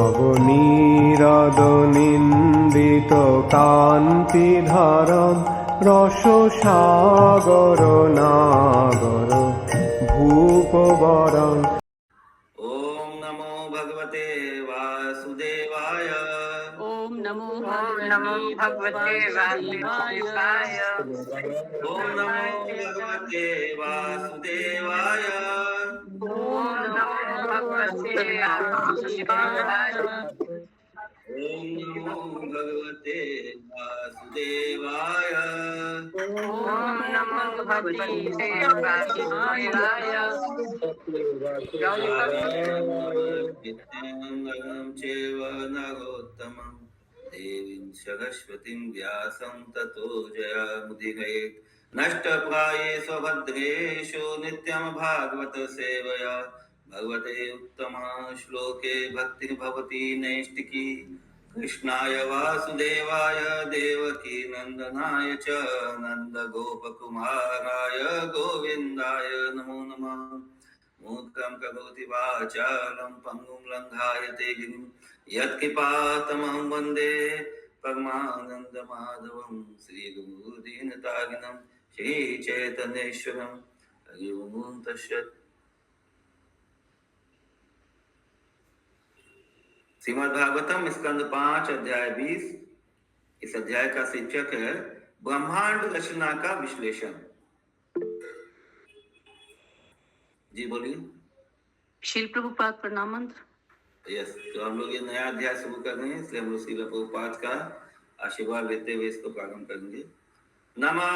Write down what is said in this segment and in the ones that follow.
নবনীরদনিন্দিত কান্তিধারম রসসাগর নাগর ভূপবরং। ओम नमो भगवते वासुदेवाय। ओम नमो भगवते वासुदेवाय। ओम नमो भगवते वासुदेवाय। ओम नमो भगवते वासुदेवाय। ओम नमो भगवते वासुदेवाय। ओम नमो भगवते वासुदेवाय। नित्यं चैव नरोत्तमं देवीं सरस्वतीं व्यासं ततो जयामुदीरयेत्। नष्टप्रायेषु स्वभद्रेषु नित्यं भागवत सेवया भगवते उत्तम श्लोके भक्तिर्भवति नैष्टिकी। कृष्णाय वासुदेवाय देवकी नंदनाय च नन्दगोपकुमाराय गोविन्दाय नमो नमः। मूर्खं करोति वाचालं पङ्गुं लङ्घायते गिरिं यत्कृपातमहं वन्दे परमानन्दमाधवं श्रीगुरुदीनतारिणं श्रीचैतन्येश्वरं। हरि ओं तत्सत्। श्रीमद्भागवतम स्कंद 5 अध्याय 20। इस अध्याय का शीर्षक है ब्रह्मांड रचना का विश्लेषण। जी बोलिए। श्रील प्रभुपाद प्रणाम मंत्र। यस, तो हम लोग ये नया अध्याय शुरू कर रहे हैं, इसलिए हम लोग श्रील प्रभुपाद का आशीर्वाद लेते हुए इसको प्रारंभ करेंगे। नमो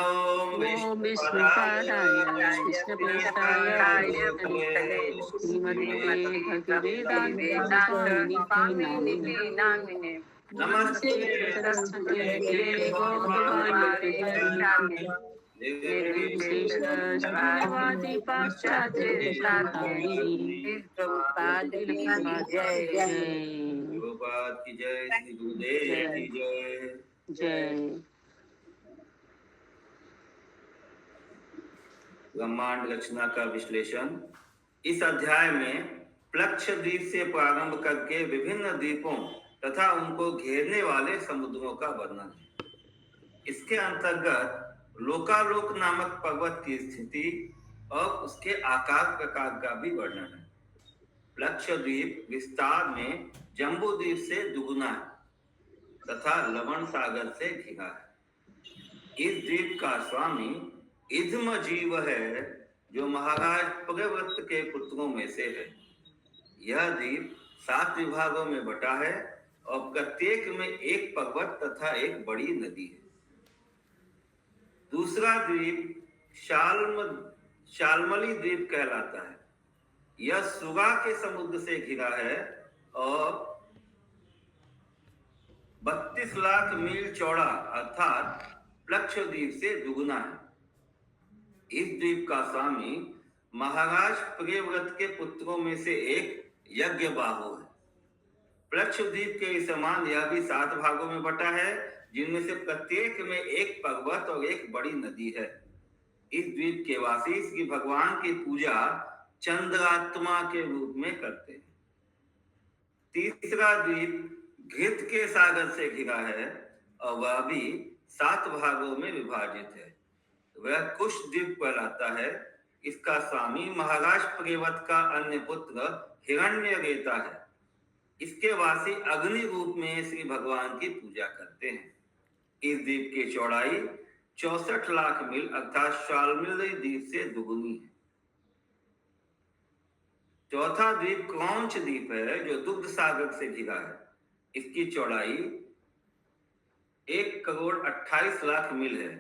विष्णुपादाय कृष्णप्रेष्ठाय श्रीमते भक्तिवेदान्त नामिने नमस्ते सरस्वती देवी गौरवाणी निर्विशेषवादी पाश्चात्य प्रभुपाद की जय। प्रभुपाद की जय। श्री गुरुदेव की जय। जय। ब्रह्मांड रचना का विश्लेषण। इस अध्याय में प्लक्ष द्वीप से प्रारंभ करके विभिन्न द्वीपों तथा उनको घेरने वाले समुद्रों का वर्णन है। इसके अंतर्गत लोकालोक नामक पर्वत की स्थिति और उसके आकार प्रकार का भी वर्णन है। प्लक्ष द्वीप विस्तार में जम्बू द्वीप से दुगुना है तथा लवण सागर से घिरा है। इस द्वीप का स्वामी इध्म जीव है, जो महाराज प्रियव्रत के पुत्रों में से है। यह द्वीप 7 विभागों में बटा है और प्रत्येक में एक पर्वत तथा एक बड़ी नदी है। दूसरा द्वीप शाल्मली द्वीप कहलाता है। यह सुगा के समुद्र से घिरा है और 32 लाख मील चौड़ा अर्थात प्लक्ष द्वीप से दुगुना है। इस द्वीप का स्वामी महाराज प्रियव्रत के पुत्रों में से एक यज्ञबाहु है। प्लक्ष द्वीप के समान यह भी 7 भागों में बटा है, जिनमें से प्रत्येक में एक पर्वत और एक बड़ी नदी है। इस द्वीप के वासी श्री भगवान की पूजा चंद्रात्मा के रूप में करते हैं। तीसरा द्वीप घृत के सागर से घिरा है और वह भी 7 भागों में विभाजित है। वह कुश द्वीप कहलाता है। इसका स्वामी महाराज प्रियव्रत का अन्य पुत्र हिरण्यरेता है। इसके वासी अग्नि रूप में श्री भगवान की पूजा करते हैं। इस द्वीप की चौड़ाई 64 लाख मील अर्थात शाल्मली द्वीप से दुगुनी है। चौथा द्वीप क्रौंच द्वीप है, जो दुग्ध सागर से घिरा है। इसकी चौड़ाई 1,28,00,000 मील है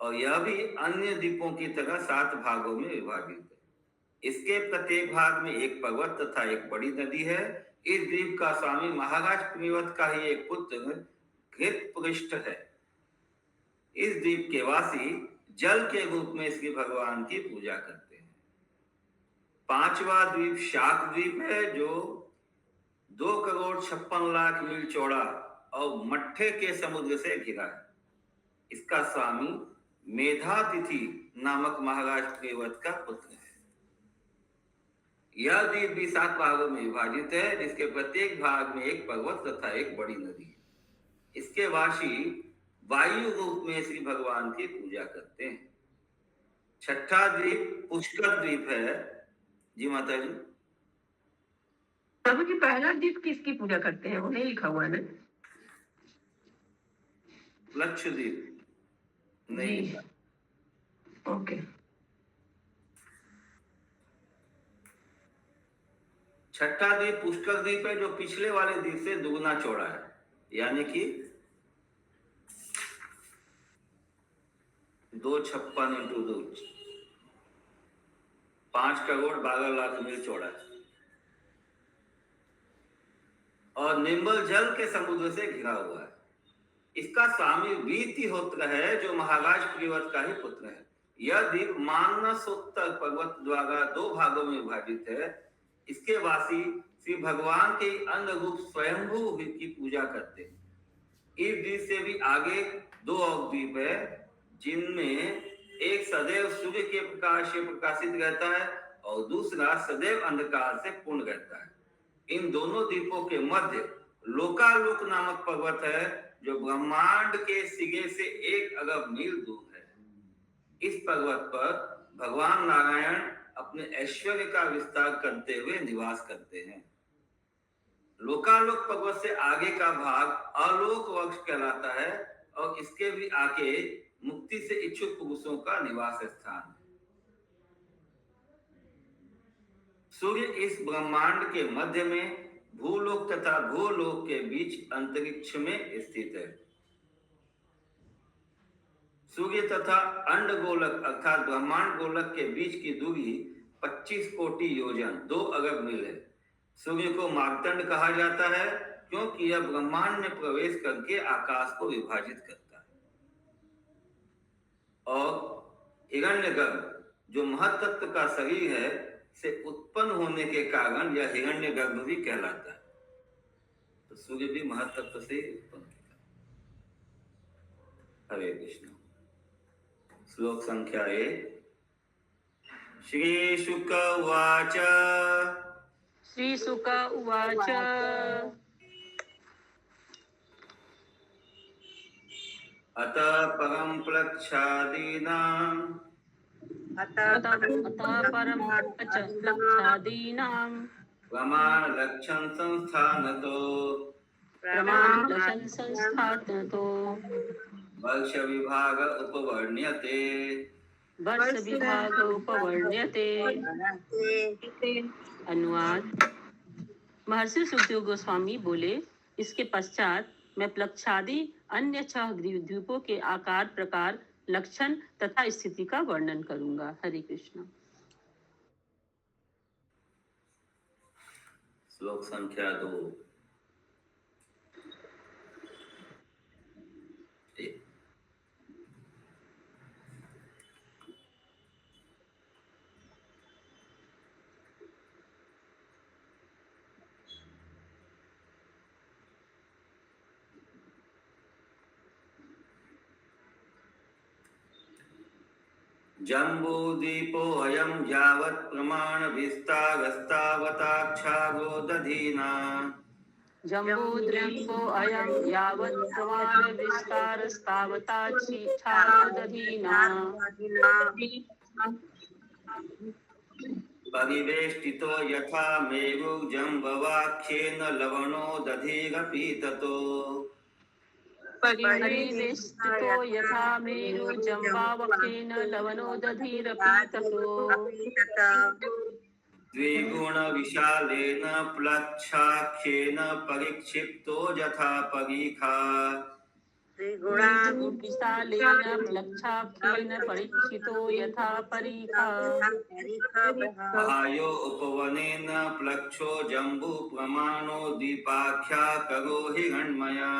और यह भी अन्य द्वीपों की तरह 7 भागों में विभाजित है। इसके प्रत्येक भाग में एक पर्वत तथा एक बड़ी नदी है। इस द्वीप का स्वामी महाराज प्रियव्रत का ही एक पुत्र घृतपृष्ठ है। इस द्वीप के वासी जल के रूप में श्री भगवान की पूजा करते हैं। 5वां द्वीप शाक द्वीप है, जो 2,56,00,000 मील चौड़ा और मट्ठे के समुद्र से घिरा है। इसका स्वामी मेधातिथि नामक महाराज प्रियव्रत का पुत्र है। यह द्वीप भी 7 भागों में विभाजित है, जिसके प्रत्येक भाग में एक पर्वत तथा एक बड़ी नदी है। इसके वासी वायु रूप में श्री भगवान की पूजा करते हैं। छठा द्वीप पुष्कर द्वीप है। जी माता जी। प्रभु जी पहला द्वीप किसकी पूजा करते हैं, वो नहीं लिखा हुआ है ना? लक्षद्वीप नहीं जी, लिखा। ओके। छठा द्वीप पुष्कर द्वीप है, जो पिछले वाले द्वीप से दुगना चौड़ा है, यानी कि 256 इंटू 2 5 करोड़ 12 लाख मील चौड़ा है और निर्मल जल के समुद्र से घिरा हुआ है। इसका स्वामी वीतिहोत्र है, जो महाराज प्रियव्रत का ही पुत्र है। यह द्वीप मानसोत्तर पर्वत द्वारा 2 भागों में विभाजित है। इसके वासी श्री भगवान के अन्य रूप स्वयंभू की पूजा करते हैं। इस द्वीप से भी आगे 2 और द्वीप है, जिनमें एक सदैव सूर्य के प्रकाश से प्रकाशित रहता है और दूसरा सदैव अंधकार से पूर्ण रहता है। इन दोनों द्वीपों के मध्य लोकालोक नामक पर्वत है, जो ब्रह्मांड के सिरे से 1 अरब मील दूर है। इस पर्वत पर भगवान नारायण अपने ऐश्वर्य का विस्तार करते हुए निवास करते हैं। लोकालोक पर्वत से आगे का भाग आलोक वृक्ष कहलाता है और इसके भी आगे मुक्ति से इच्छुक पुरुषों का निवास स्थान है। सूर्य इस ब्रह्मांड के मध्य में भूलोक तथा भूलोक के बीच अंतरिक्ष में स्थित है। सूर्य तथा अंड गोलक अर्थात ब्रह्मांड गोलक के बीच की दूरी 25 कोटि योजन 2 अरब मील है। सूर्य को मार्तंड कहा जाता है, क्योंकि यह ब्रह्मांड में प्रवेश करके आकाश को विभाजित करता है। और हिरण्यगर्भ, जो महतत्व का शरीर है, से उत्पन्न होने के कारण यह हिरण्यगर्भ भी कहलाता है। तो सूर्य भी महतत्व से उत्पन्न होता है। हरे कृष्ण। श्लोक संख्या 1। श्री शुक उवाच। श्री शुक उवाच। अतः परम प्लक्षादीनां प्रमाण लक्षण संस्थानतो वर्ष विभाग उपवर्ण्यते। अनुवाद। महर्षि सुखदेव गोस्वामी बोले, इसके पश्चात मैं प्लक्षादि अन्य 6 द्वीपों के आकार, प्रकार, लक्षण तथा स्थिति का वर्णन करूंगा। हरे कृष्ण। श्लोक संख्या 2। जम्बूद्वीपो अयं यावत् प्रमाण विस्तारस्तावताक्षागो दधीना। जम्बूद्वीपो अयं यावत् प्रमाण विस्तारस्तावताक्षागो दधीना। परिवेष्टितो यथा मेरुजम्बवाख्येन लवणो दधिरपि ततो। परिवेष्टितो यथा मेरुजम्बावखेन लवणो दधिरपि ततो। द्विगुण विशालेन प्लक्षाख्येन परिक्षिप्तो यथा परीखा। विशालेन प्लक्षाख्येन परीक्षितो यथा परीखा। आयो उपवनेन प्लक्षो जम्बू प्रमाणो दीपाख्या करो हिरण्मया।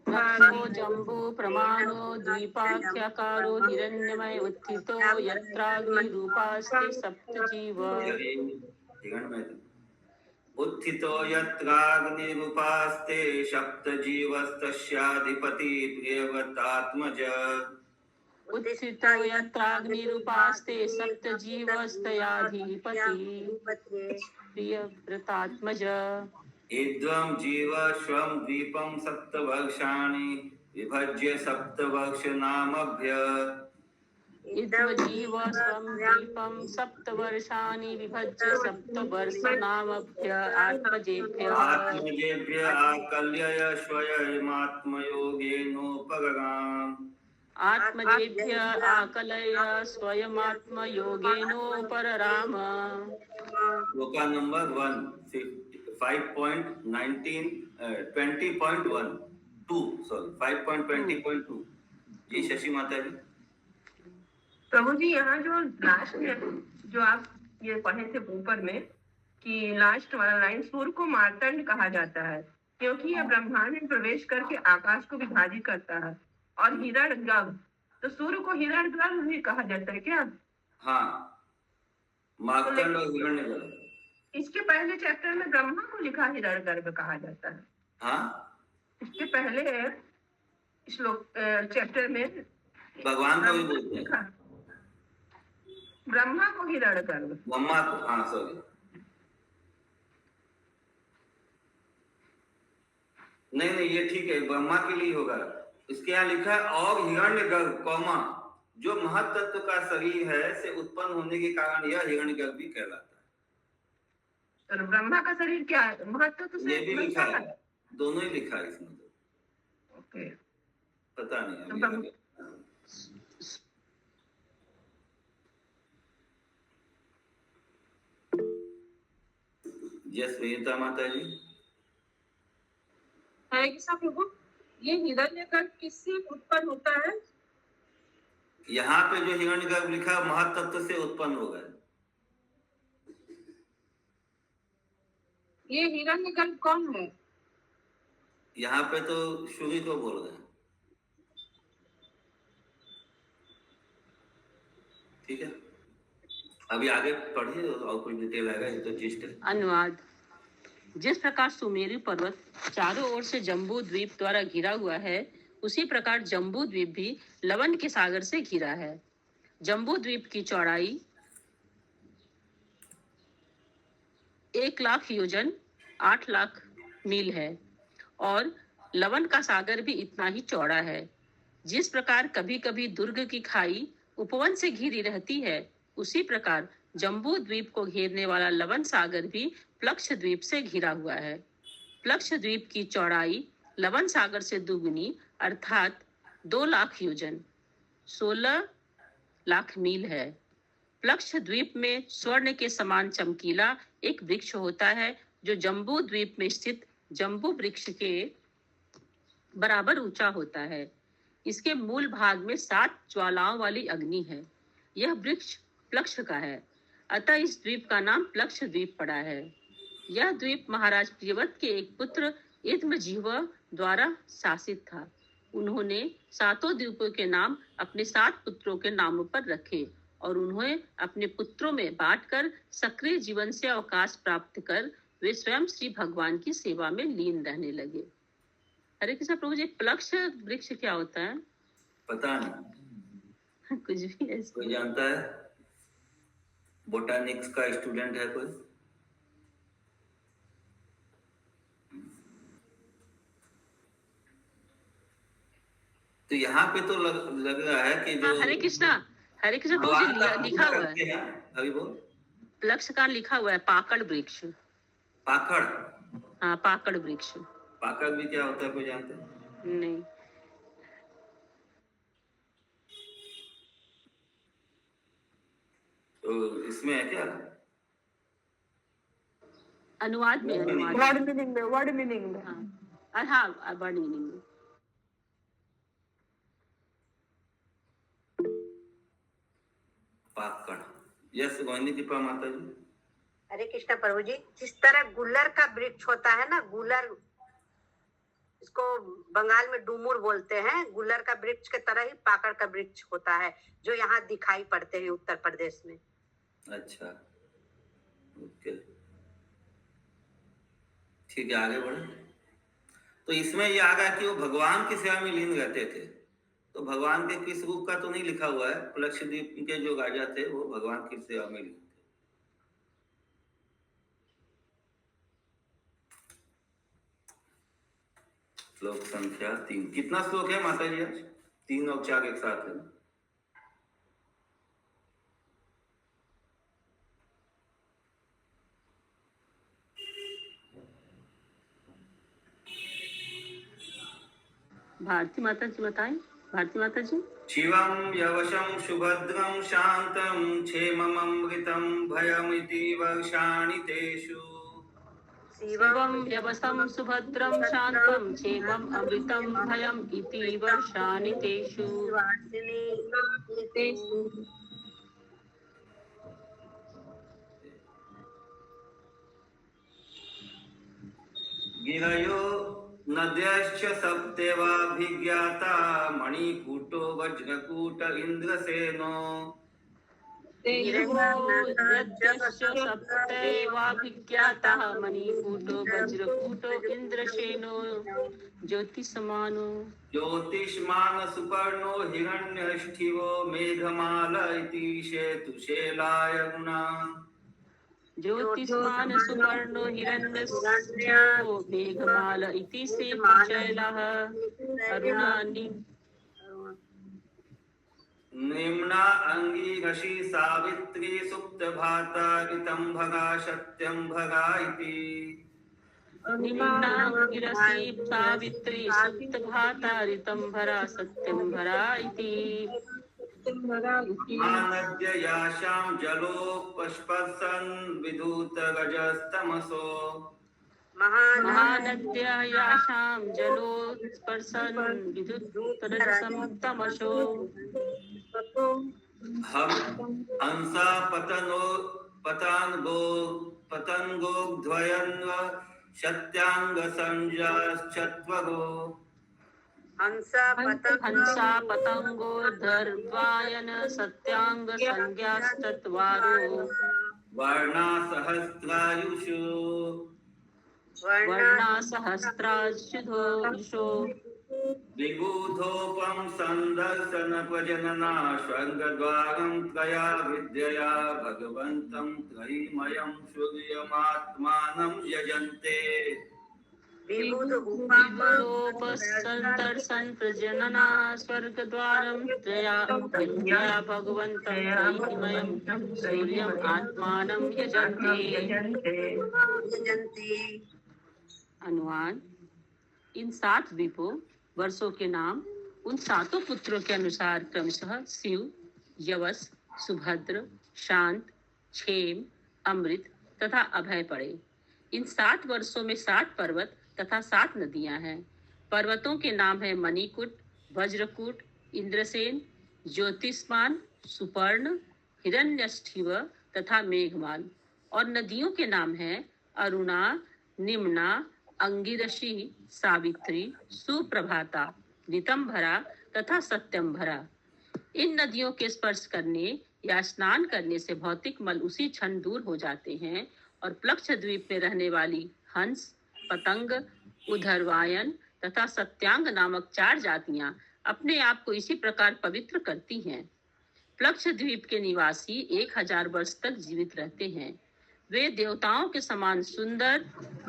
प्लक्षो जम्बू प्रमाणो द्वीपाख्याकारो हिरण्यमय उत्थितो यत्राग्निरूपास्ते सप्तजीव। उत्थितो यत्राग्निरूपास्ते सप्तजीवस्तस्याधिपति प्रियव्रतात्मज। उत्थितो यत्राग्निरुपास्ते सप्तजीवस्तयाधिपति प्रियव्रतात्मज इद्वं जीव स्वं द्वीपं सप्तवर्षाणि विभज्य सप्तवर्षनामभ्य इद्वजीव स्वं द्वीपं सप्तवर्षाणि विभज्य सप्तवर्षनामभ्य आत्मजेभ्य आकल्यय स्वयमात्मयोगेनोपगगाम् आत्मजेभ्य आकलय स्वयमात्मयोगेनोपरराम। श्लोका नंबर 5.19 20.1 2 सॉरी 5.20.2 जी शशि माता जी। प्रभु जी यहाँ जो लास्ट में जो आप ये पढ़े थे ऊपर में कि लास्ट वाला लाइन सूर्य को मार्तंड कहा जाता है क्योंकि यह ब्रह्मांड में प्रवेश करके आकाश को विभाजित करता है और हिरण्यगर्भ, तो सूर्य को हिरण्यगर्भ भी कहा जाता है क्या? हाँ, मार्तंड और हिरण्यगर्भ। इसके पहले चैप्टर में ब्रह्मा को लिखा हिरण्यगर्भ कहा जाता है। हाँ, इसके पहले श्लोक चैप्टर में भगवान को भी बोलते हैं, ब्रह्मा को हिरण्यगर्भ, ब्रह्मा को, हाँ सॉरी, नहीं ये ठीक है, ब्रह्मा के लिए होगा। इसके यहाँ लिखा है और हिरण्यगर्भ कौमा जो महत्त्व का शरीर है से उत्पन्न होने के कारण यह हिरण्यगर्भ भी कहलाता है। और ब्रह्मा का शरीर क्या है? महत्त्व से ये भी लिखा है, दोनों ही लिखा है इसमें। ओके, पता नहीं अभी यस वेदिता माता जी। हरे कृष्णा प्रभु, ये हिरण्यगर्भ किससे उत्पन्न होता है? यहाँ पे जो हिरण्यगर्भ लिखा है महत्त्व से उत्पन्न होगा। ये हिरण्यगर्भ कौन है? यहाँ पे तो सूर्य को बोल रहे हैं। ठीक है, अभी आगे पढ़िए और कोई डिटेल आएगा, ये तो जिस्ट है। अनुवाद। जिस प्रकार सुमेरु पर्वत चारों ओर से जम्बू द्वीप द्वारा घिरा हुआ है, उसी प्रकार जम्बू द्वीप भी लवण के सागर से घिरा है। जम्बू द्वीप की चौड़ाई 1,00,000 योजन 8,00,000 मील है और लवण का सागर भी इतना ही चौड़ा है। जिस प्रकार कभी कभी दुर्ग की खाई उपवन से घिरी रहती है, उसी प्रकार जम्बू द्वीप को घेरने वाला लवण सागर भी प्लक्ष द्वीप से घिरा हुआ है। प्लक्ष द्वीप की चौड़ाई लवण सागर से दुगुनी अर्थात 2,00,000 योजन 16,00,000 मील है। प्लक्ष द्वीप में स्वर्ण के समान चमकीला एक वृक्ष होता है जो जम्बू द्वीप में स्थित जम्बू वृक्ष के बराबर ऊंचा होता है। इसके मूल भाग में 7 ज्वालाओं वाली अग्नि है। यह वृक्ष प्लक्ष का है, अतः इस द्वीप का नाम प्लक्ष द्वीप पड़ा है। यह द्वीप महाराज प्रियव्रत के एक पुत्र इद्मजीव द्वारा शासित था। उन्होंने 7 द्वीपों के नाम अपने 7 पुत्रों के नामों पर रखे और उन्हें अपने पुत्रों में बांटकर सक्रिय जीवन से अवकाश प्राप्त कर वे स्वयं श्री भगवान की सेवा में लीन रहने लगे। हरे कृष्ण प्रभु जी, प्लक्ष वृक्ष क्या होता है? पता नहीं, कुछ भी ऐसे कोई जानता है? बोटानिक्स का स्टूडेंट है कोई? तो यहाँ पे तो लग रहा है कि जो हरे कृष्णा प्रभु जी लिखा हुआ है, अभी बोल, प्लक्ष का लिखा हुआ है पाकड़ वृक्ष। पाकड़? हाँ, पाकड़ वृक्ष। पाकड़ भी क्या होता है, कोई जानते हैं? नहीं। तो इसमें है क्या? अनुवाद में, वर्ड मीनिंग में हाँ वर्ड मीनिंग में। पाकड़, यस गोविंदी कृपा माता जी। हरे कृष्ण प्रभु जी, जिस तरह गुलर का वृक्ष होता है ना, गुलर, इसको बंगाल में डूमुर बोलते हैं, गुलर का वृक्ष के तरह ही पाकड़ का वृक्ष होता है जो यहाँ दिखाई पड़ते हैं उत्तर प्रदेश में। अच्छा, ओके, ठीक है, आगे बढ़े। तो इसमें ये आ गया कि वो भगवान की सेवा में लीन रहते थे। तो भगवान के किस रूप का तो नहीं लिखा हुआ है। लक्षद्वीप के जो राजा थे वो भगवान की सेवा में लिखे थे। श्लोक संख्या 3। कितना श्लोक है माता जी आज? 3 और 4 एक साथ है। भारती माता जी बताएं। भारती माता जी। शिवं यवशं सुभद्रं शान्तं क्षेमममृतं भयमिति वर्षाणि तेषु। शिवं यवसं सुभद्रं शान्तं क्षेमम् अमृतं भयम् इति वर्षाणि तेषु। गिरयो नद्यश्च सप्तवाभिज्ञाता मणिकूटो वज्रकूट इन्द्रसेनो। सप्तैवाभिज्ञातः मणिकूटो वज्रकूटो इन्द्रसेनो ज्योतिषमानो। ज्योतिष्मान सुपर्णो हिरण्यष्ठिवो मेघमाल इति शेतुशेलाय गुणा। ज्योतिष्मान सुपर्णो हिरण्यष्ठिवो मेघमाल इति शेतुशैलः अरुणानि। निम्ना अंगीरसि सावित्री सुप्तभाता ऋतंभगा सत्यंभगा इति। निम्नांगिरसि सावित्री सुप्तभाता ऋतंभरा सत्यंभरा इति। महानद्ययाशां जलोपस्पर्शन् विधूतगजस्तमसो। महानद्यायाशां जलोत्स्पर्शन् विद्युत्तरजसं तमसो। हम हंसा पतंगोद्वयन्व सत्यांग संजाश्चत्वरो। हंसा हंसा पतंगो धर्वायन सत्यांग संज्ञास्तत्वारो। वर्णा सहस्रायुषो। वर्णा सहस्रायुषो। विबुधोपम संदर्शन प्रजनना स्वर्गद्वारं त्रया विद्यया भगवन्तं त्रयीमयं सूर्यमात्मानं यजन्ते। विबुधोपसंदर्शन प्रजनना स्वर्गद्वारं त्रया विद्यया भगवन्तं त्रयीमयं सूर्यम् आत्मानं यजन्ते। अनुवाद। इन 7 द्वीपों वर्षों के नाम उन 7 पुत्रों के अनुसार क्रमशः शिव, यवस, सुभद्र, शांत, क्षेम, अमृत तथा अभय पड़े। इन 7 वर्षों में 7 पर्वत तथा 7 नदियां हैं। पर्वतों के नाम है मणिकूट, वज्रकूट, इंद्रसेन, ज्योतिष्मान, सुपर्ण, हिरण्यष्ठिव तथा मेघमाल। और नदियों के नाम है अरुणा, निम्ना, अंगिरसी, सावित्री, सुप्रभाता, ऋतंभरा तथा सत्यंभरा। इन नदियों के स्पर्श करने या स्नान करने से भौतिक मल उसी क्षण दूर हो जाते हैं और प्लक्ष द्वीप में रहने वाली हंस, पतंग, उधरवायन तथा सत्यांग नामक 4 जातियां अपने आप को इसी प्रकार पवित्र करती हैं। प्लक्ष द्वीप के निवासी 1000 वर्ष तक जीवित रहते हैं। वे देवताओं के समान सुंदर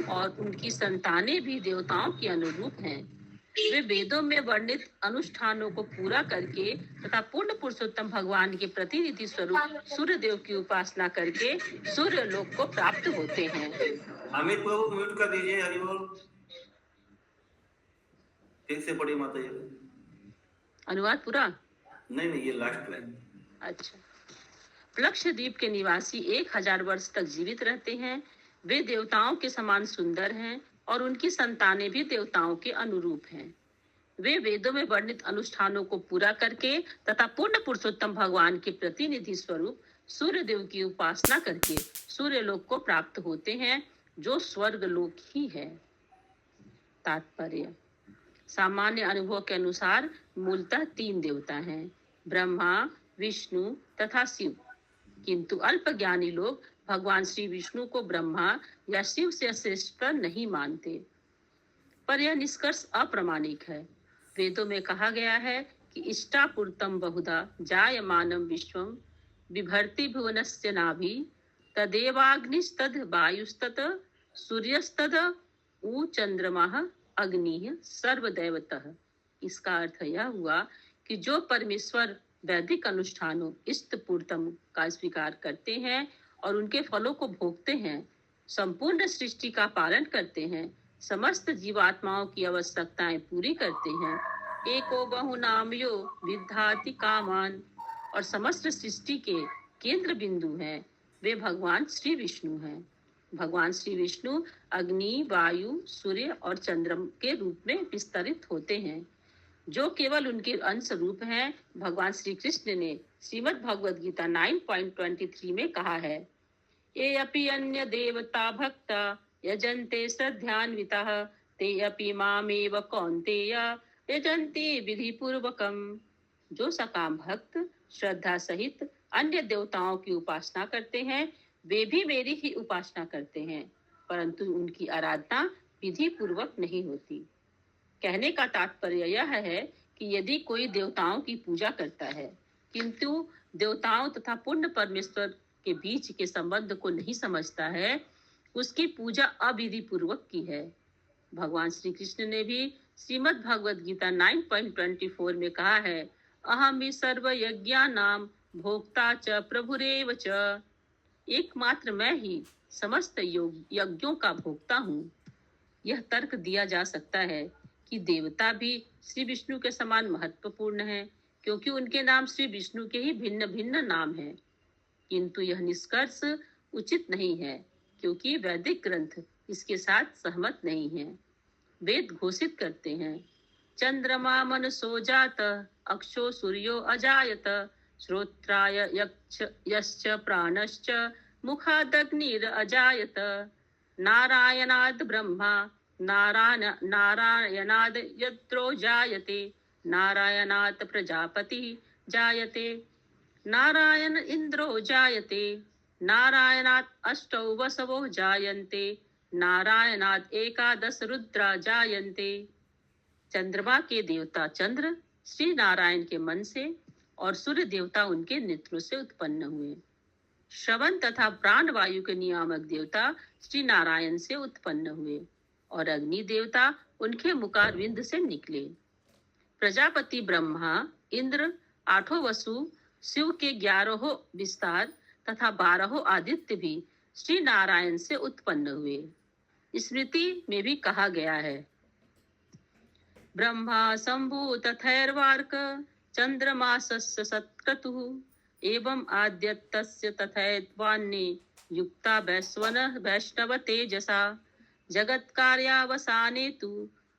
और उनकी संतानें भी देवताओं के अनुरूप हैं। वे वेदों में वर्णित अनुष्ठानों को पूरा करके तथा पूर्ण पुरुषोत्तम भगवान के प्रतिनिधि स्वरूप सूर्य देव की उपासना करके सूर्य लोक को प्राप्त होते हैं। अमित प्रभु म्यूट कर दीजिए। हरि बोल। फिर से पढ़िए माता जी। अनुवाद पूरा? नहीं, ये लास्ट लाइन। अच्छा। प्लक्षद्वीप के निवासी 1000 वर्ष तक जीवित रहते हैं। वे देवताओं के समान सुंदर हैं और उनकी संतानें भी देवताओं के अनुरूप हैं। वे वेदों में वर्णित अनुष्ठानों को पूरा करके तथा पूर्ण पुरुषोत्तम भगवान के प्रतिनिधि स्वरूप सूर्य देव की उपासना करके सूर्य लोक को प्राप्त होते हैं, जो स्वर्ग लोक ही है। तात्पर्य। सामान्य अनुभव के अनुसार मूलतः 3 देवता हैं, ब्रह्मा, विष्णु तथा शिव। किंतु अल्प ज्ञानी लोग भगवान श्री विष्णु को ब्रह्मा या शिव से श्रेष्ठ नहीं मानते, पर यह निष्कर्ष अप्रामाणिक है। वेदों में कहा गया है कि इष्टापूर्तम बहुधा जायमानं विश्वं बिभर्ति भुवनस्य नाभि तदेवाग्निस्तद वायुस्तत सूर्यस्तद उ चंद्रमाः अग्निः सर्वदैवतः। इसका अर्थ यह हुआ कि जो परमेश्वर वैदिक अनुष्ठानों इष्टपूर्तम का स्वीकार करते हैं और उनके फलों को भोगते हैं, संपूर्ण सृष्टि का पालन करते हैं, समस्त जीवात्माओं की आवश्यकताएं पूरी करते हैं, एको बहुनामयो विद्धाति कामान, और समस्त सृष्टि के केंद्र बिंदु हैं, वे भगवान श्री विष्णु हैं। भगवान श्री विष्णु अग्नि, वायु, सूर्य और चंद्र के रूप में विस्तरित होते हैं, जो केवल उनके अंश रूप हैं। भगवान श्री कृष्ण ने श्रीमद् भगवद गीता 9.23 में कहा है, ये अपि अन्य देवता भक्ता यजन्ते श्रद्धान्विताः ते अपि मामेव कौन्तेय यजन्ति विधि पूर्वकम। जो सकाम भक्त श्रद्धा सहित अन्य देवताओं की उपासना करते हैं, वे भी मेरी ही उपासना करते हैं, परंतु उनकी आराधना विधि पूर्वक नहीं होती। कहने का तात्पर्य यह है कि यदि कोई देवताओं की पूजा करता है किंतु देवताओं तथा पूर्ण परमेश्वर के बीच के संबंध को नहीं समझता है, उसकी पूजा अविधि पूर्वक की है। भगवान श्री कृष्ण ने भी श्रीमद् भगवद गीता 9.24 में कहा है, अहम ही सर्व यज्ञानाम भोक्ता च प्रभुरेव च। एकमात्र मैं ही समस्त यज्ञों का भोक्ता हूँ। यह तर्क दिया जा सकता है कि देवता भी श्री विष्णु के समान महत्वपूर्ण हैं, क्योंकि उनके नाम श्री विष्णु के ही भिन्न भिन्न नाम हैं। किंतु यह निष्कर्ष उचित नहीं है, क्योंकि वैदिक ग्रंथ इसके साथ सहमत नहीं है। वेद घोषित करते हैं, चंद्रमा मनसो जात अक्षो सूर्यो अजायत श्रोत्राय यश्च प्राणश्च मुखादग्निर अजायत नारायणाद ब्रह्मा नारायणाद यत्रो जायते नारायणात् प्रजापति जायते नारायण इंद्रो जायते नारायणात् अष्टौ वसवो जायन्ते नारायणात् एकादश रुद्रा जायन्ते। चंद्रमा के देवता चंद्र श्री नारायण के मन से और सूर्य देवता उनके नेत्रों से उत्पन्न हुए। श्रवण तथा प्राण वायु के नियामक देवता श्री नारायण से उत्पन्न हुए और अग्नि देवता उनके मुखारविंद से निकले। प्रजापति ब्रह्मा, इंद्र, 8 वसु, शिव के 11 विस्तार तथा 12 आदित्य भी श्री नारायण से उत्पन्न हुए। स्मृति में भी कहा गया है, ब्रह्मा शंभु तथैर्वार्क चंद्रमासस्य सत्क्रतुः एवं आद्यतस्य तथैत्वान्ये युक्ता वैष्णव तेजसा जगत्कार्यावसाने तु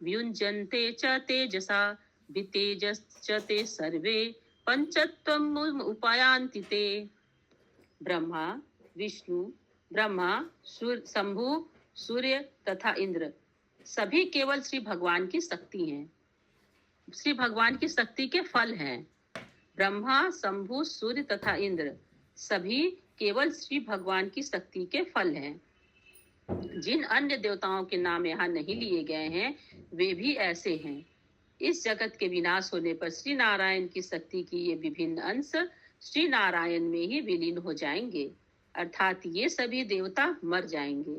व्युञ्जन्ते च तेजसा वितेजश्च ते सर्वे पंचत्वम् उपायान्ति ते। ब्रह्मा, विष्णु, ब्रह्मा, शंभु, सूर्य तथा इंद्र सभी केवल श्री भगवान की शक्ति हैं, श्री भगवान की शक्ति के फल हैं। ब्रह्मा, शंभु, सूर्य तथा इंद्र सभी केवल श्री भगवान की शक्ति के फल हैं। जिन अन्य देवताओं के नाम यहाँ नहीं लिए गए हैं, वे भी ऐसे हैं। इस जगत के विनाश होने पर श्री नारायण की शक्ति की ये विभिन्न अंश श्री नारायण में ही विलीन हो जाएंगे, अर्थात ये सभी देवता मर जाएंगे,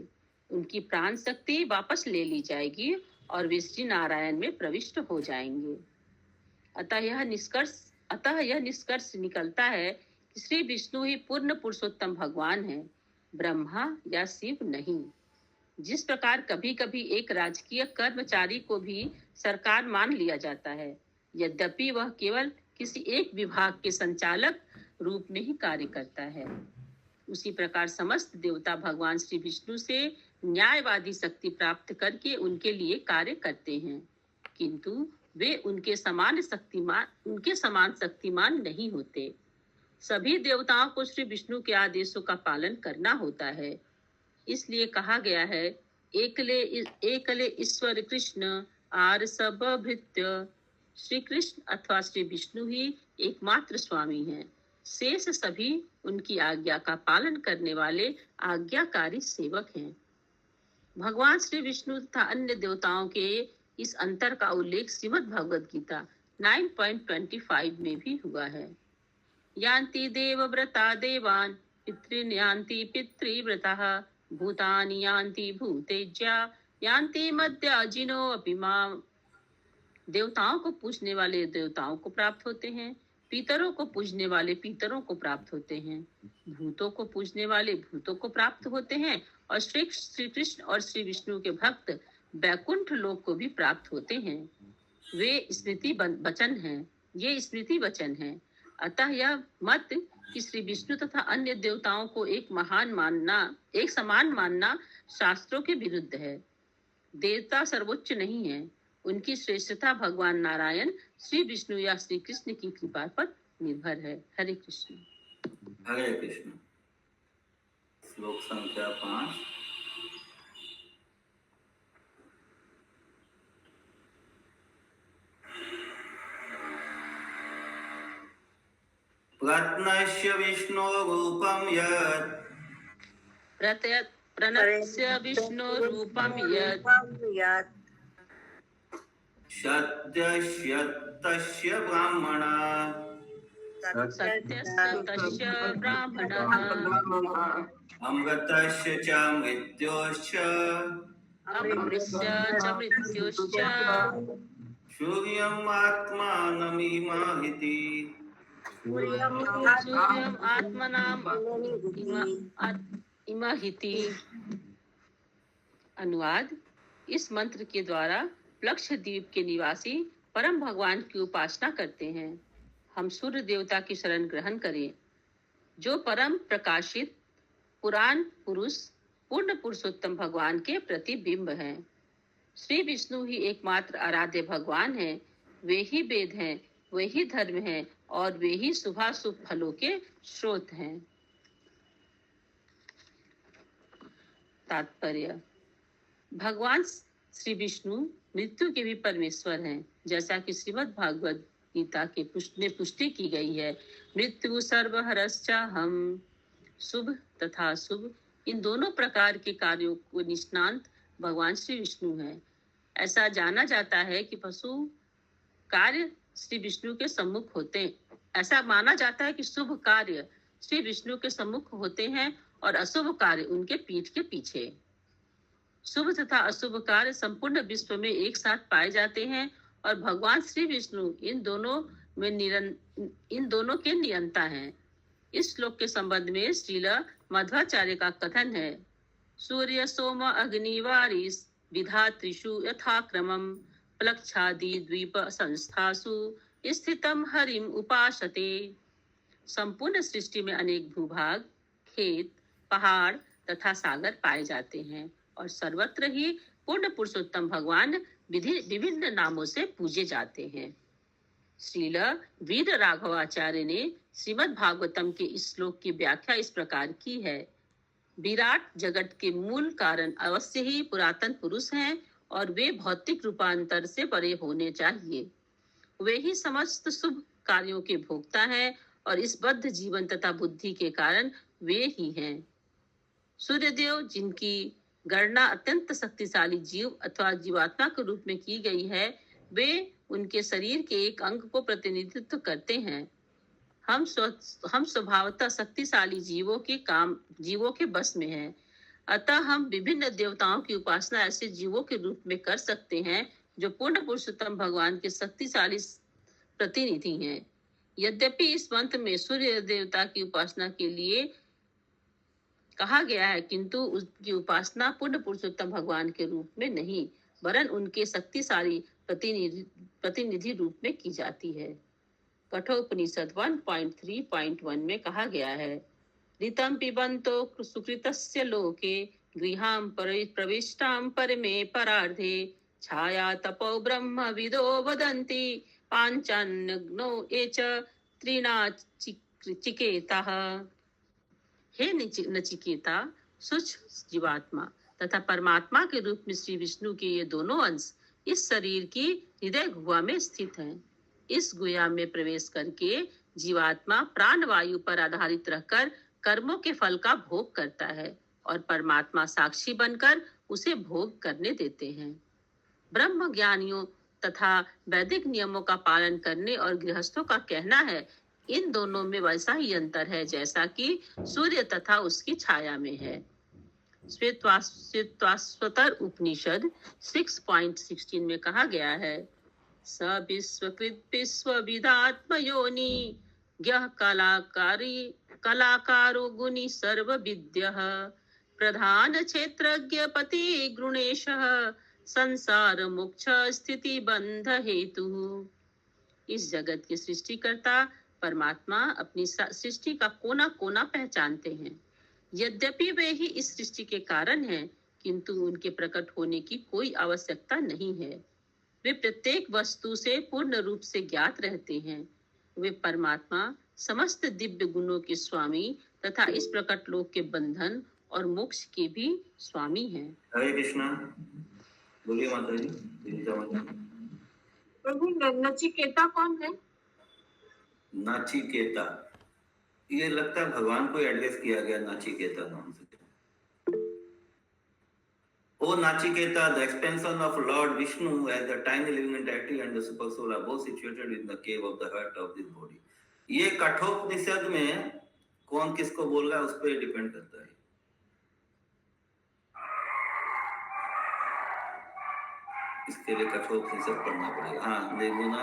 उनकी प्राण शक्ति वापस ले ली जाएगी और वे श्री नारायण में प्रविष्ट हो जाएंगे। अतः यह निष्कर्ष निकलता है कि श्री विष्णु ही पूर्ण पुरुषोत्तम भगवान है, ब्रह्मा या शिव नहीं। जिस प्रकार कभी कभी एक राजकीय कर्मचारी को भी सरकार मान लिया जाता है, यद्यपि वह केवल किसी एक विभाग के संचालक रूप में ही कार्य करता है, उसी प्रकार समस्त देवता भगवान श्री विष्णु से न्यायवादी शक्ति प्राप्त करके उनके लिए कार्य करते हैं, किंतु वे उनके समान शक्तिमान नहीं होते। सभी देवताओं को श्री विष्णु के आदेशों का पालन करना होता है। इसलिए कहा गया है, एकले ईश्वर कृष्ण आर सब भृत्य। श्री कृष्ण अथवा श्री विष्णु ही एकमात्र स्वामी हैं, शेष सभी उनकी आज्ञा का पालन करने वाले आज्ञाकारी सेवक हैं। भगवान श्री विष्णु तथा अन्य देवताओं के इस अंतर का उल्लेख श्रीमद् भगवद गीता 9.25 में भी हुआ है। यान्ति देवव्रता देवान् पितॄन् यान्ति पितृव्रताः भूतानि यान्ति भूतेज्या यान्ति मद्याजिनो अपि माम्। देवताओं को पूजने वाले देवताओं को प्राप्त होते हैं, पितरों को पूजने वाले पितरों को प्राप्त होते हैं, भूतों को पूजने वाले भूतों को प्राप्त होते हैं, और श्री कृष्ण और श्री विष्णु के भक्त बैकुंठ लोक को भी प्राप्त होते हैं। वे स्मृति वचन हैं, ये स्मृति वचन हैं। अतः यह मत कि श्री विष्णु तथा अन्य देवताओं को एक समान मानना शास्त्रों के विरुद्ध है। देवता सर्वोच्च नहीं है, उनकी श्रेष्ठता भगवान नारायण, श्री विष्णु या श्री कृष्ण की कृपा पर निर्भर है। हरे कृष्ण। हरे कृष्ण। श्लोक संख्या 5। प्रत्नस्य विष्णु रूपम यत् प्रणस्य विष्णु रूपम यत् सत्यस्य ब्राह्मणः सत्यस्य ब्राह्मणः अमृतस्य च मृत्योश्च अमृतस्य च मृत्युश्च सूर्यम् आत्मानमिमाहिति सूर्यम् आत्मनाम् इमाहिति। अनुवाद। इस मंत्र के द्वारा प्लक्षद्वीप के निवासी परम भगवान की उपासना करते हैं। हम सूर्य देवता की शरण ग्रहण करें, जो परम प्रकाशित पुराण पुरुष पूर्ण पुरुषोत्तम भगवान के प्रतिबिंब हैं। श्री विष्णु ही एकमात्र आराध्य भगवान हैं। वे ही वेद हैं, वे ही धर्म हैं, और वे ही शुभाशुभ फलों के स्रोत हैं। तात्पर्य। भगवान श्री विष्णु मृत्यु के भी परमेश्वर हैं, जैसा कि श्रीमद् भागवत गीता के पुष्टि की गई है। मृत्यु सर्वहरश्च हम। शुभ तथा अशुभ इन दोनों प्रकार के कार्यों को निष्णांत भगवान श्री विष्णु हैं। ऐसा जाना जाता है कि पशु कार्य श्री विष्णु के सम्मुख होते हैं। ऐसा माना जाता है कि शुभ कार्य श्री विष्णु के सम्मुख होते हैं और अशुभ कार्य उनके पीठ के पीछे। शुभ तथा अशुभ कार्य संपूर्ण विश्व में एक साथ पाए जाते हैं और भगवान श्री विष्णु इन दोनों के नियंता हैं। इस श्लोक के संबंध में श्रील मध्वाचार्य का कथन है। सूर्य सोम अग्नि वारिस विधात्रिषु यथाक्रमम् प्लक्षादि द्वीप संस्थासु स्थितम हरिम उपासते। संपूर्ण सृष्टि में अनेक भूभाग, खेत, पहाड़ तथा सागर पाए जाते हैं और सर्वत्र ही पूर्ण पुरुषोत्तम भगवान विभिन्न नामों से पूजे जाते हैं। श्रील वीर राघवाचार्य ने श्रीमद् भागवतम के इस श्लोक की व्याख्या इस प्रकार की है। विराट जगत के मूल कारण अवश्य ही पुरातन पुरुष हैं और वे भौतिक रूपांतर से परे होने चाहिए। वे ही समस्त शुभ कार्यों के भोक्ता हैं और इस बद्ध जीवन तथा बुद्धि के कारण वे ही हैं। सूर्यदेव, जिनकी गणना अत्यंत शक्तिशाली जीव अथवा जीवात्मा के रूप में की गई है, वे उनके शरीर के एक अंग को प्रतिनिधित्व करते हैं। हम स्वभावतः शक्तिशाली जीवों के बस में हैं। अतः हम विभिन्न देवताओं की उपासना ऐसे जीवों के रूप में कर सकते हैं जो पूर्ण पुरुषोत्तम भगवान के शक्तिशाली प्रतिनिधि हैं। यद्यपि इस मंत्र में सूर्य देवता की उपासना के लिए कहा गया है, किंतु उसकी उपासना पूर्ण पुरुषोत्तम भगवान के रूप में नहीं, वरन उनके शक्तिशाली प्रतिनिधि रूप में की जाती है। कठोपनिषद 1.3.1 में कहा गया है, ऋतं पिबन्तो सुकृतस्य लोके गृहां प्रविष्टां परमे परार्धे छाया तपो ब्रह्म विदो वदन्ति पांचान्नग्नो ये च त्रिनाचिकेताः। हे नचिकेता, सूक्ष्म जीवात्मा तथा परमात्मा के रूप में श्री विष्णु के ये दोनों अंश इस शरीर की हृदय गुहा में स्थित हैं। इस गुहा में प्रवेश करके जीवात्मा प्राण वायु पर आधारित रहकर कर्मों के फल का भोग करता है और परमात्मा साक्षी बनकर उसे भोग करने देते हैं। ब्रह्म ज्ञानियों तथा वैदिक नियमों का पालन करने और गृहस्थों का कहना है, इन दोनों में वैसा ही अंतर है जैसा कि सूर्य तथा उसकी छाया में है। श्वेतवास्वतर उपनिषद 6.16 में कहा गया है, स विश्वकृत विश्वविदात्मयोनि यः कलाकारो गुणी सर्वविद्यः प्रधान क्षेत्रज्ञ पति गुणेशः संसार मोक्ष स्थिति बंध हेतु। इस जगत के सृष्टिकर्ता परमात्मा अपनी सृष्टि का कोना कोना पहचानते हैं। यद्यपि वे ही इस सृष्टि के कारण हैं, किंतु उनके प्रकट होने की कोई आवश्यकता नहीं है। वे प्रत्येक वस्तु से पूर्ण रूप से ज्ञात रहते हैं। वे परमात्मा समस्त दिव्य गुणों के स्वामी तथा इस प्रकट लोक के बंधन और मोक्ष के भी स्वामी हैं। हरे कृष्णा। बोलिए माता जी। प्रभु नचिकेता कौन है? नाचिकेता, ये लगता है भगवान को एड्रेस किया गया नाचिकेता नाम से। O Nachiketa, the expansion of Lord Vishnu as the tiny living entity and the super soul are both situated in the cave of the heart of this body. ये कठोपनिषद में कौन किसको बोल रहा है उस पर डिपेंड करता है। इसके लिए कठोपनिषद पढ़ना पड़ेगा। हाँ देखना।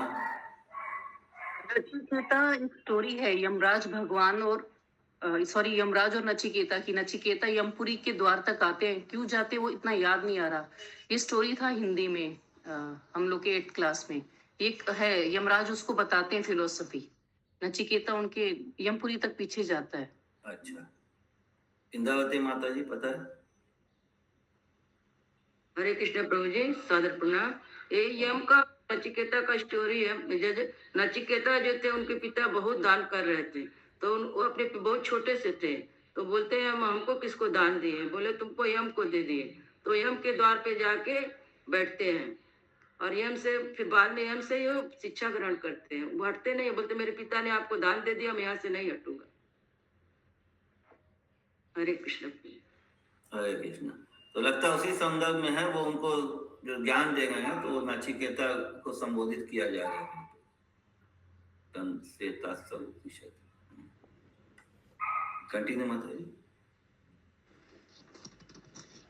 नचिकेता स्टोरी है यमराज भगवान और यमराज और नचिकेता की। नचिकेता यमपुरी के द्वार तक आते हैं, क्यों जाते वो इतना याद नहीं आ रहा। ये स्टोरी था हिंदी में हम लोग के 8th क्लास में। एक है यमराज उसको बताते हैं फिलोसफी, नचिकेता उनके यमपुरी तक पीछे जाता है। अच्छा, इंद्रावती माता जी पता है? हरे कृष्ण प्रभु जी, सादर प्रणाम। ये यम का नचिकेता का स्टोरी है। नचिकेता जो थे उनके पिता बहुत दान कर रहे थे, तो वो अपने बहुत छोटे से थे, तो बोलते हैं हम हमको किसको दान दिए? बोले तुमको यम को दे दिए। तो यम के द्वार पे जाके बैठते हैं और यम से फिर बाद में यम से ये शिक्षा ग्रहण करते हैं। वो हटते नहीं, बोलते मेरे पिता ने आपको दान दे दिया, मैं यहाँ से नहीं हटूंगा। हरे कृष्ण। हरे कृष्ण। तो लगता है उसी संदर्भ में है, वो उनको जो ज्ञान दे गए हैं, तो वो नचिकेता को संबोधित किया जा रहा है। कंटिन्यू माता जी।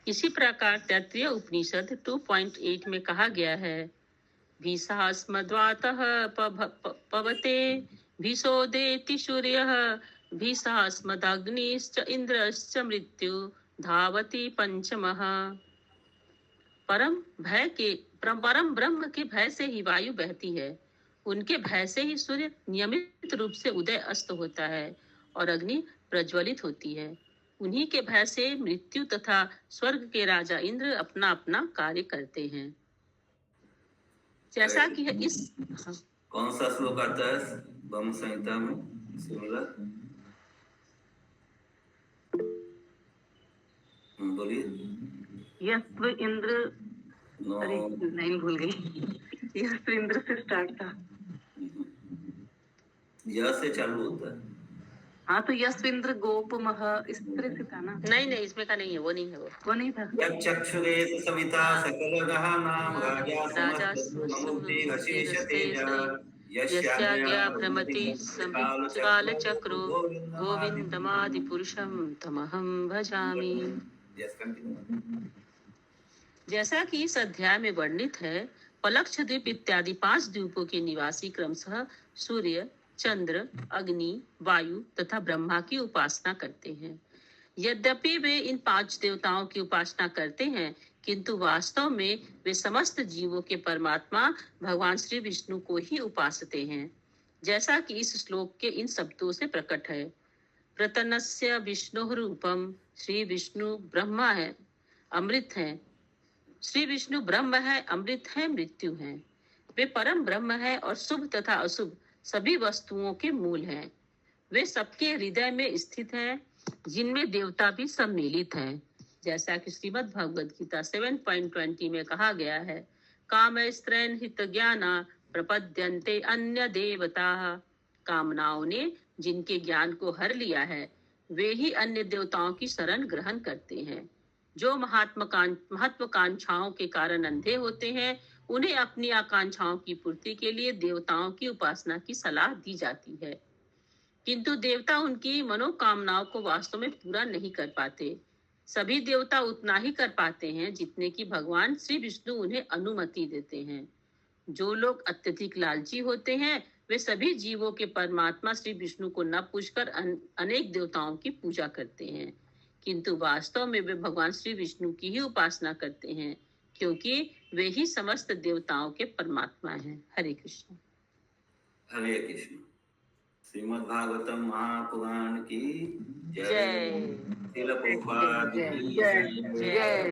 इसी प्रकार तैत्तिरीय उपनिषद 2.8 में कहा गया है, भीषास्मद्वातः पवते भीषोदेति सूर्यः भीषास्मदग्निश्च इंद्रश्च मृत्यु धावति पंचमः। परम ब्रह्म के भय से ही वायु बहती है, उनके भय से ही सूर्य नियमित रूप से उदय अस्त होता है और अग्नि प्रज्वलित होती है। उन्हीं के भय से मृत्यु तथा स्वर्ग के राजा इंद्र अपना अपना कार्य करते हैं। जैसा कि है इस कौन सा श्लोक आता है ब्रह्म संहिता में? बोलिए। यस्व इंद्र, अरे नहीं भूल गई। यस्व इंद्र से स्टार्ट था, यह से चालू होता है। हाँ तो यस्विंद्र गोपमह इस तरह से था ना? नहीं इसमें का नहीं है, वो नहीं है, वो नहीं था। चक्षुरेत सविता सकल गहनाम राजा समस्ते हसीशते यस्याज्ञा भ्रमति काल चक्रो गोविंदमादि पुरुषम तमहं भजामि। जैसा कि इस अध्याय में वर्णित है, पलक्ष द्वीप इत्यादि 5 द्वीपों के निवासी क्रमशः सूर्य, चंद्र, अग्नि, वायु तथा ब्रह्मा की उपासना करते हैं। यद्यपि वे इन 5 देवताओं की उपासना करते हैं, किंतु वास्तव में वे समस्त जीवों के परमात्मा भगवान श्री विष्णु को ही उपासते हैं, जैसा कि इस श्लोक के इन शब्दों से प्रकट है। प्रतनस्य विष्णु रूपम, श्री विष्णु ब्रह्मा है, अमृत है। श्री विष्णु ब्रह्म है, अमृत है, मृत्यु है। वे परम ब्रह्म है और शुभ तथा अशुभ सभी वस्तुओं के मूल हैं। वे सबके हृदय में स्थित हैं, जिनमें देवता भी सम्मिलित हैं, जैसा कि श्रीमद् भगवद गीता 7.20 में कहा गया है, कामैस्त्रैन हित ज्ञाना प्रपद्यन्ते अन्य देवता। कामनाओं ने जिनके ज्ञान को हर लिया है, वे ही अन्य देवताओं की शरण ग्रहण करते हैं। जो महत्वाकांक्षाओं के कारण अंधे होते हैं, उन्हें अपनी आकांक्षाओं की पूर्ति के लिए देवताओं की उपासना की सलाह दी जाती है, किंतु देवता उनकी मनोकामनाओं को वास्तव में पूरा नहीं कर पाते। सभी देवता उतना ही कर पाते हैं जितने कि भगवान श्री विष्णु उन्हें अनुमति देते हैं। जो लोग अत्यधिक लालची होते हैं वे सभी जीवों के परमात्मा श्री विष्णु को न पूछकर अनेक देवताओं की पूजा करते हैं, किंतु वास्तव में वे भगवान श्री विष्णु की ही उपासना करते हैं, क्योंकि वे ही समस्त देवताओं के परमात्मा हैं। हरे कृष्ण। हरे कृष्ण। श्रीमद् भागवतम महापुराण की जय। श्रील प्रभुपाद की जय।